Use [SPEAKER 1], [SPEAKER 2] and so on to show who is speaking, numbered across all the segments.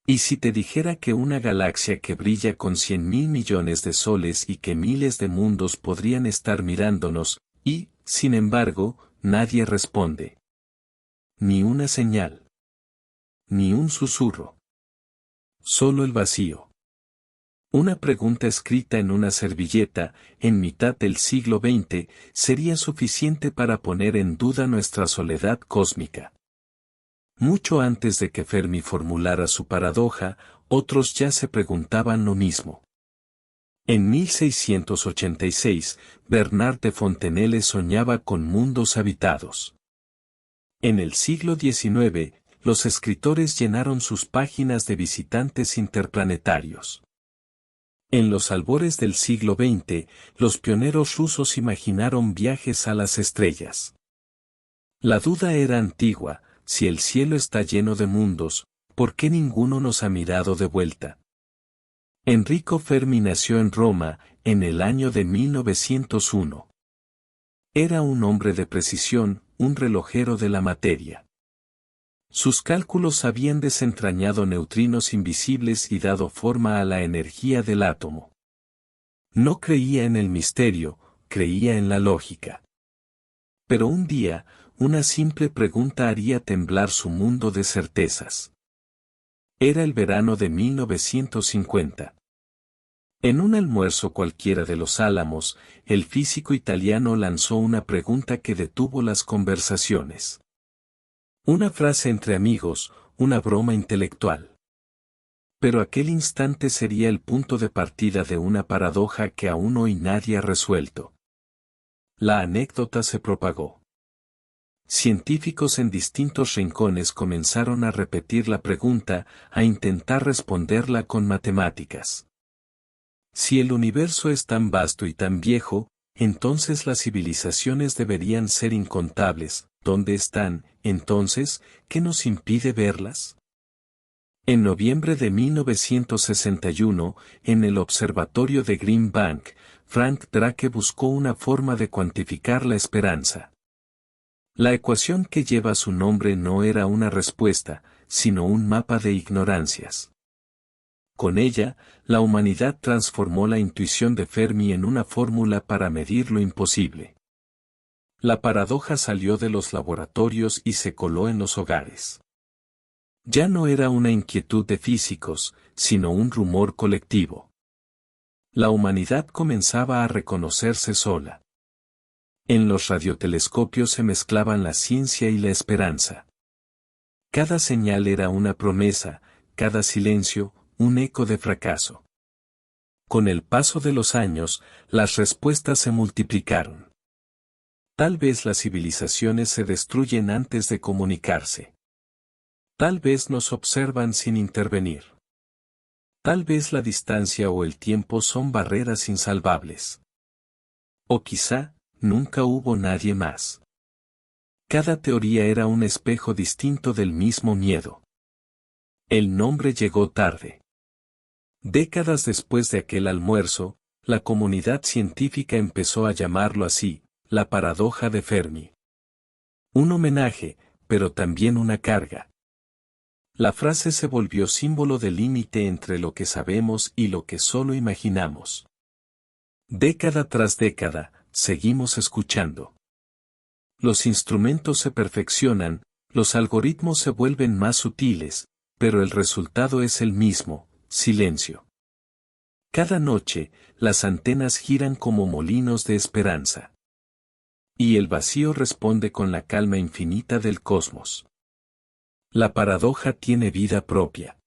[SPEAKER 1] ¿Y si te dijera que una galaxia que brilla con 100.000 millones de soles y que miles de mundos podrían estar mirándonos, y, sin embargo, nadie responde? Ni una señal. Ni un susurro. Solo el vacío. Una pregunta escrita en una servilleta, en mitad del siglo XX, sería suficiente para poner en duda nuestra soledad cósmica. Mucho antes de que Fermi formulara su paradoja, otros ya se preguntaban lo mismo. En 1686, Bernard de Fontenelle soñaba con mundos habitados. En el siglo XIX, los escritores llenaron sus páginas de visitantes interplanetarios. En los albores del siglo XX, los pioneros rusos imaginaron viajes a las estrellas. La duda era antigua: si el cielo está lleno de mundos, ¿por qué ninguno nos ha mirado de vuelta? Enrico Fermi nació en Roma, en el año de 1901. Era un hombre de precisión, un relojero de la materia. Sus cálculos habían desentrañado neutrinos invisibles y dado forma a la energía del átomo. No creía en el misterio, creía en la lógica. Pero un día, una simple pregunta haría temblar su mundo de certezas. Era el verano de 1950. En un almuerzo cualquiera de los Álamos, el físico italiano lanzó una pregunta que detuvo las conversaciones. Una frase entre amigos, una broma intelectual. Pero aquel instante sería el punto de partida de una paradoja que aún hoy nadie ha resuelto. La anécdota se propagó. Científicos en distintos rincones comenzaron a repetir la pregunta, a intentar responderla con matemáticas. Si el universo es tan vasto y tan viejo, entonces las civilizaciones deberían ser incontables. ¿Dónde están, entonces? ¿Qué nos impide verlas? En noviembre de 1961, en el observatorio de Green Bank, Frank Drake buscó una forma de cuantificar la esperanza. La ecuación que lleva su nombre no era una respuesta, sino un mapa de ignorancias. Con ella, la humanidad transformó la intuición de Fermi en una fórmula para medir lo imposible. La paradoja salió de los laboratorios y se coló en los hogares. Ya no era una inquietud de físicos, sino un rumor colectivo. La humanidad comenzaba a reconocerse sola. En los radiotelescopios se mezclaban la ciencia y la esperanza. Cada señal era una promesa, cada silencio, un eco de fracaso. Con el paso de los años, las respuestas se multiplicaron. Tal vez las civilizaciones se destruyen antes de comunicarse. Tal vez nos observan sin intervenir. Tal vez la distancia o el tiempo son barreras insalvables. O quizá, nunca hubo nadie más. Cada teoría era un espejo distinto del mismo miedo. El nombre llegó tarde. Décadas después de aquel almuerzo, la comunidad científica empezó a llamarlo así, la paradoja de Fermi. Un homenaje, pero también una carga. La frase se volvió símbolo del límite entre lo que sabemos y lo que solo imaginamos. Década tras década, seguimos escuchando. Los instrumentos se perfeccionan, los algoritmos se vuelven más sutiles, pero el resultado es el mismo: silencio. Cada noche, las antenas giran como molinos de esperanza. Y el vacío responde con la calma infinita del cosmos. La paradoja tiene vida propia.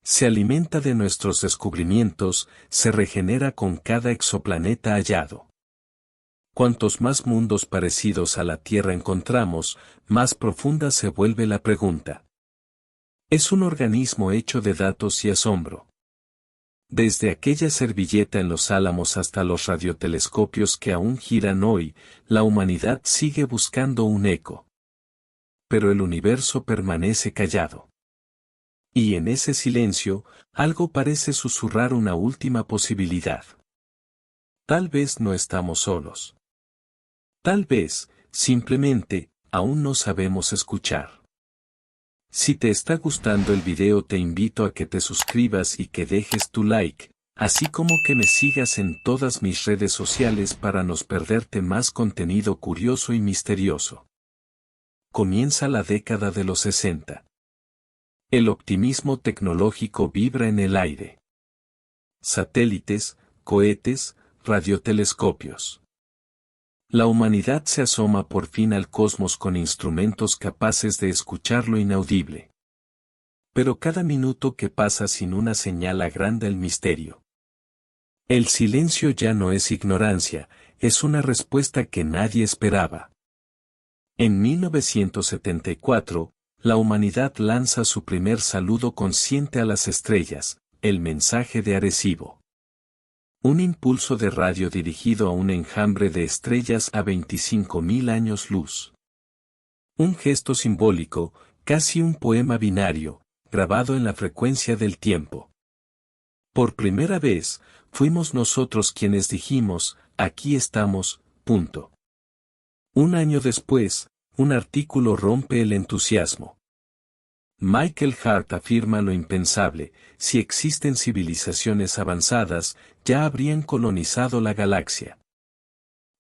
[SPEAKER 1] Se alimenta de nuestros descubrimientos, se regenera con cada exoplaneta hallado. Cuantos más mundos parecidos a la Tierra encontramos, más profunda se vuelve la pregunta. Es un organismo hecho de datos y asombro. Desde aquella servilleta en los Álamos hasta los radiotelescopios que aún giran hoy, la humanidad sigue buscando un eco. Pero el universo permanece callado. Y en ese silencio, algo parece susurrar una última posibilidad. Tal vez no estamos solos. Tal vez, simplemente, aún no sabemos escuchar. Si te está gustando el video te invito a que te suscribas y que dejes tu like, así como que me sigas en todas mis redes sociales para no perderte más contenido curioso y misterioso. Comienza la década de los 60. El optimismo tecnológico vibra en el aire. Satélites, cohetes, radiotelescopios. La humanidad se asoma por fin al cosmos con instrumentos capaces de escuchar lo inaudible. Pero cada minuto que pasa sin una señal agranda el misterio. El silencio ya no es ignorancia, es una respuesta que nadie esperaba. En 1974, la humanidad lanza su primer saludo consciente a las estrellas, el mensaje de Arecibo. Un impulso de radio dirigido a un enjambre de estrellas a 25.000 años luz. Un gesto simbólico, casi un poema binario, grabado en la frecuencia del tiempo. Por primera vez, fuimos nosotros quienes dijimos, aquí estamos, punto. Un año después, un artículo rompe el entusiasmo. Michael Hart afirma lo impensable, si existen civilizaciones avanzadas, ya habrían colonizado la galaxia.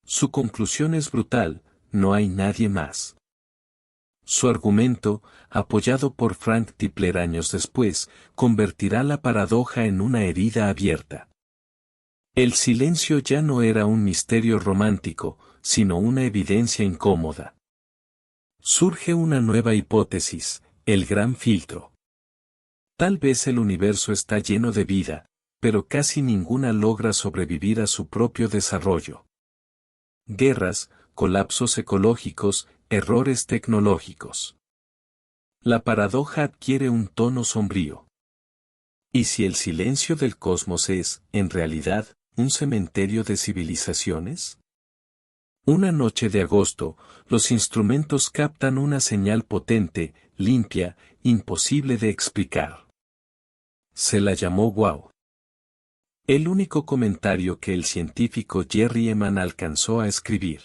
[SPEAKER 1] Su conclusión es brutal, no hay nadie más. Su argumento, apoyado por Frank Tipler años después, convertirá la paradoja en una herida abierta. El silencio ya no era un misterio romántico, sino una evidencia incómoda. Surge una nueva hipótesis, el gran filtro. Tal vez el universo está lleno de vida, pero casi ninguna logra sobrevivir a su propio desarrollo. Guerras, colapsos ecológicos, errores tecnológicos. La paradoja adquiere un tono sombrío. ¿Y si el silencio del cosmos es, en realidad, un cementerio de civilizaciones? Una noche de agosto, los instrumentos captan una señal potente, limpia, imposible de explicar. Se la llamó wow. El único comentario que el científico Jerry Eman alcanzó a escribir.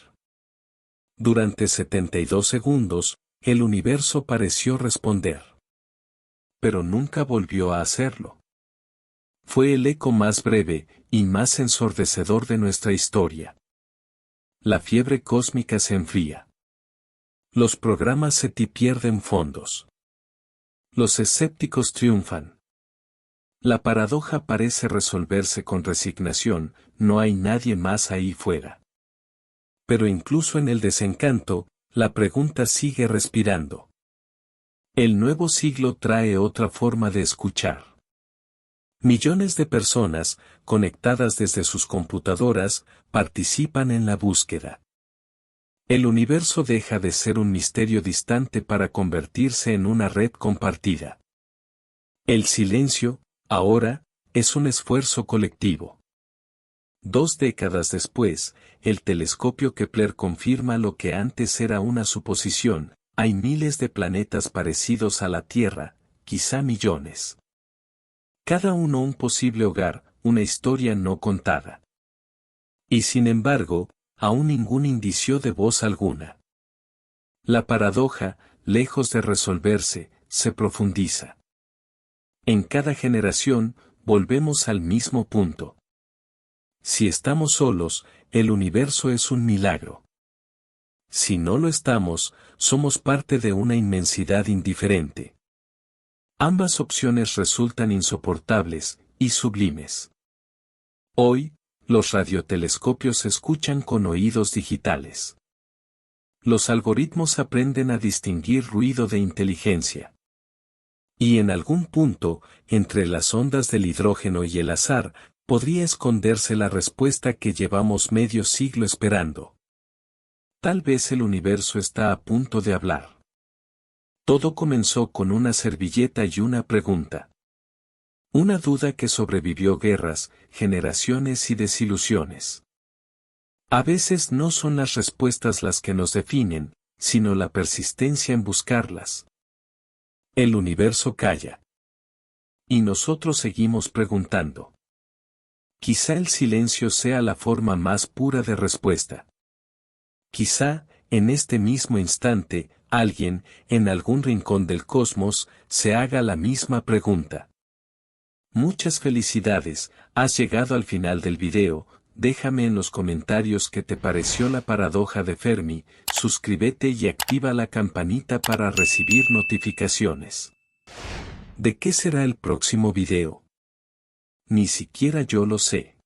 [SPEAKER 1] Durante 72 segundos, el universo pareció responder. Pero nunca volvió a hacerlo. Fue el eco más breve y más ensordecedor de nuestra historia. La fiebre cósmica se enfría. Los programas SETI pierden fondos. Los escépticos triunfan. La paradoja parece resolverse con resignación, no hay nadie más ahí fuera. Pero incluso en el desencanto, la pregunta sigue respirando. El nuevo siglo trae otra forma de escuchar. Millones de personas, conectadas desde sus computadoras, participan en la búsqueda. El universo deja de ser un misterio distante para convertirse en una red compartida. El silencio, ahora, es un esfuerzo colectivo. 2 décadas después, el telescopio Kepler confirma lo que antes era una suposición, hay miles de planetas parecidos a la Tierra, quizá millones. Cada uno un posible hogar, una historia no contada. Y sin embargo, aún ningún indicio de voz alguna. La paradoja, lejos de resolverse, se profundiza. En cada generación, volvemos al mismo punto. Si estamos solos, el universo es un milagro. Si no lo estamos, somos parte de una inmensidad indiferente. Ambas opciones resultan insoportables y sublimes. Hoy, los radiotelescopios escuchan con oídos digitales. Los algoritmos aprenden a distinguir ruido de inteligencia. Y en algún punto, entre las ondas del hidrógeno y el azar, podría esconderse la respuesta que llevamos medio siglo esperando. Tal vez el universo está a punto de hablar. Todo comenzó con una servilleta y una pregunta. Una duda que sobrevivió guerras, generaciones y desilusiones. A veces no son las respuestas las que nos definen, sino la persistencia en buscarlas. El universo calla. Y nosotros seguimos preguntando. Quizá el silencio sea la forma más pura de respuesta. Quizá, en este mismo instante, alguien, en algún rincón del cosmos, se haga la misma pregunta. Muchas felicidades, has llegado al final del video. Déjame en los comentarios qué te pareció la paradoja de Fermi, suscríbete y activa la campanita para recibir notificaciones. ¿De qué será el próximo video? Ni siquiera yo lo sé.